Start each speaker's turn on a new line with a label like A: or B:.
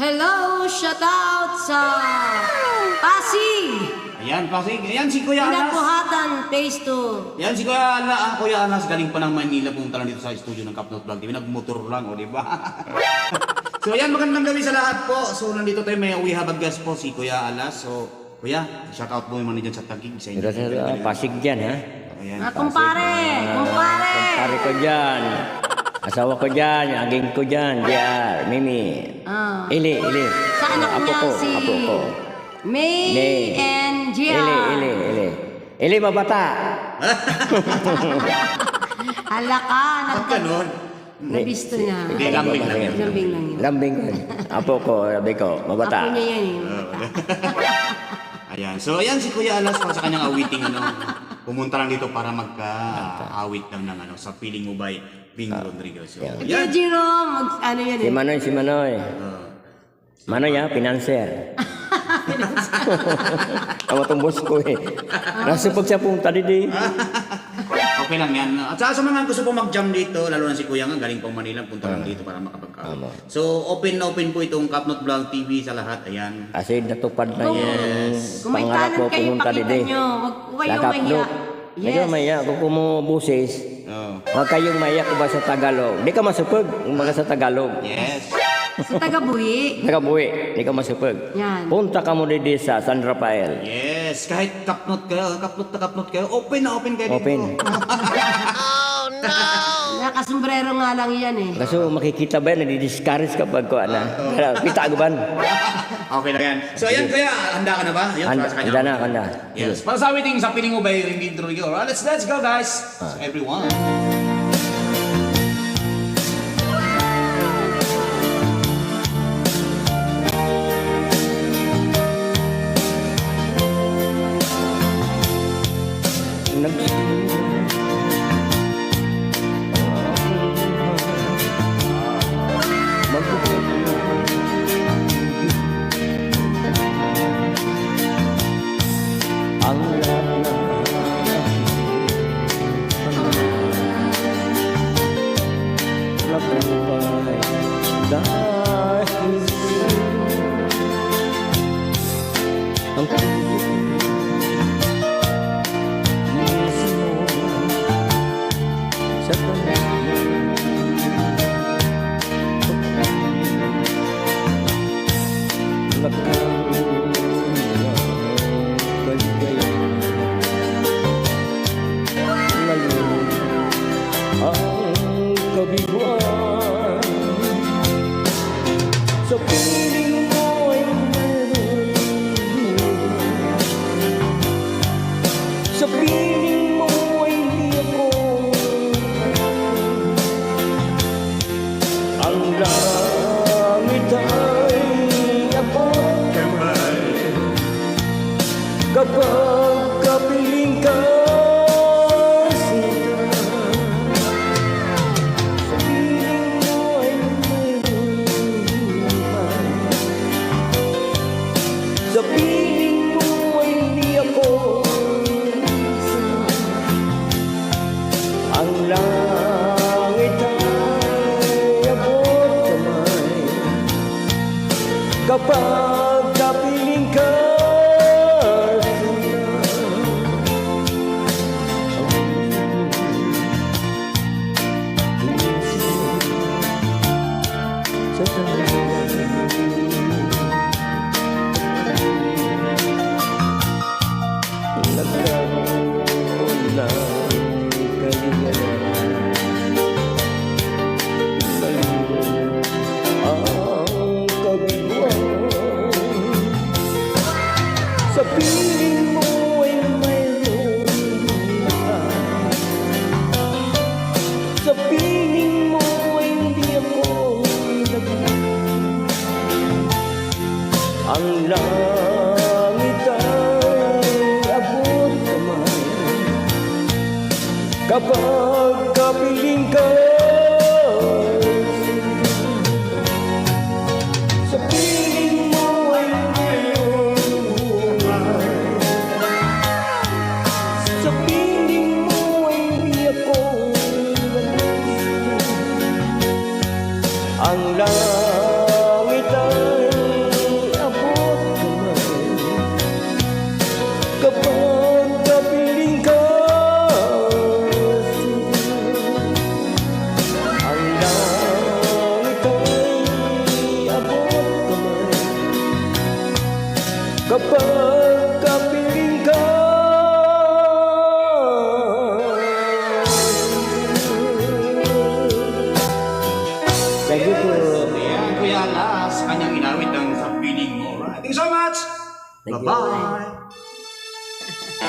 A: Hello! Shout out sa Pasig!
B: Ayan, Pasig. Ayan si Kuya Anas.
A: Pinapuhatan, phase 2.
B: Ayan si Kuya Anas. Galing pa ng Manila. Pumunta lang dito sa studio ng Kapnot Vlog TV. Nagmotor lang, o diba? So ayan, magandang gabi sa lahat po. So nandito tayo, may we have a guest po, si Kuya Anas. So Kuya, shout out po naman dyan sa Taguig. Sa inyo.
C: Pasig dyan, ha?
B: Ayan.
A: Kumpare! Kumpare!
C: Kumpare ko dyan. Asawa ko dyan, aging ko dyan, JR, Mimi. Ili.
A: Sa anak niya si
C: Apo ko.
A: May and Gia.
C: Ili, mabata.
A: Hala ka,
B: Ganun.
A: nabisto niya.
B: Hindi, lambing lang yan.
A: Lambing lang yun.
C: Lambing ko. Apo ko, sabi ko, mabata.
A: Apo niya yan eh.
B: Ayan. So ayan si Kuya Anas para sa kanyang awiting pumunta lang dito para magka-awit lang ng sa Piling Mo by Bing Rodriguez. So,
A: Kuya Jerome, ano yan eh?
C: Si Manoy. Manoy, ha? Pinanser. Ang tumbos ko eh. Nasa pag siya punta dito.
B: Okay lang yan. At sa mga gusto po mag-jam dito, lalo na si Kuya nga, galing pang Manila, punta lang dito para makapag-awit. So open na open po itong Kapnot Vlog TV sa lahat. Ayan.
C: Kasi natupad na yung
A: Kung may
C: pangarap ko
A: talent kayo,
C: pumunta
A: pakita
C: dito.
A: nyo. Huwag kayong mahiya.
C: Medyo maya, kung kumubusis, huwag kayong maya kung ba sa Tagalog. Di ka masupag, kung ba sa Tagalog.
B: Yes.
A: Sa taga-buhi.
C: Nakabuhi, di ka masupag.
A: Yan.
C: Punta ka mo dito sa San Rafael.
B: Yes. Kahit kapnot kayo, open na open kayo
C: Open.
B: dito.
A: Nakasombrero nga lang yan eh.
C: Kaso makikita ba yan, nadi-discourage kapag ko, kita aguban.
B: Okay na yan. So ayan Kuya, handa ka na ba? Yun, para sa kanya.
C: Handa.
B: Yes. Para sa awiting sa Piling Mo by Bing Rodriguez. Alright, let's go guys. So, everyone.
C: Ang lahat na nabuhay dahil ang mismo sa ang kabiguan sa piling mo ay meron, sa piling mo ay di ako ang langit ay abot kamay kapag kapiling ka. Sa piling mo ay di ako ang langit ay abot kamay kapag kapiling ka. Sa nagkaroon ng kaligayahan, ang kabiguan sa piling mo ay mayroon ka, sa piling mo ay hindi ako ang langit ay abot kamay kapag kapiling ka. Sa piling mo ay mayroon buhay, sa piling mo ay di ako ang langit ay kapag kapiling ka. Thank you po.
B: Ayan, Kuya Alas, kanyang inawit ng sa piling mo. Thank you so much.
C: Thank you.
B: Bye-bye.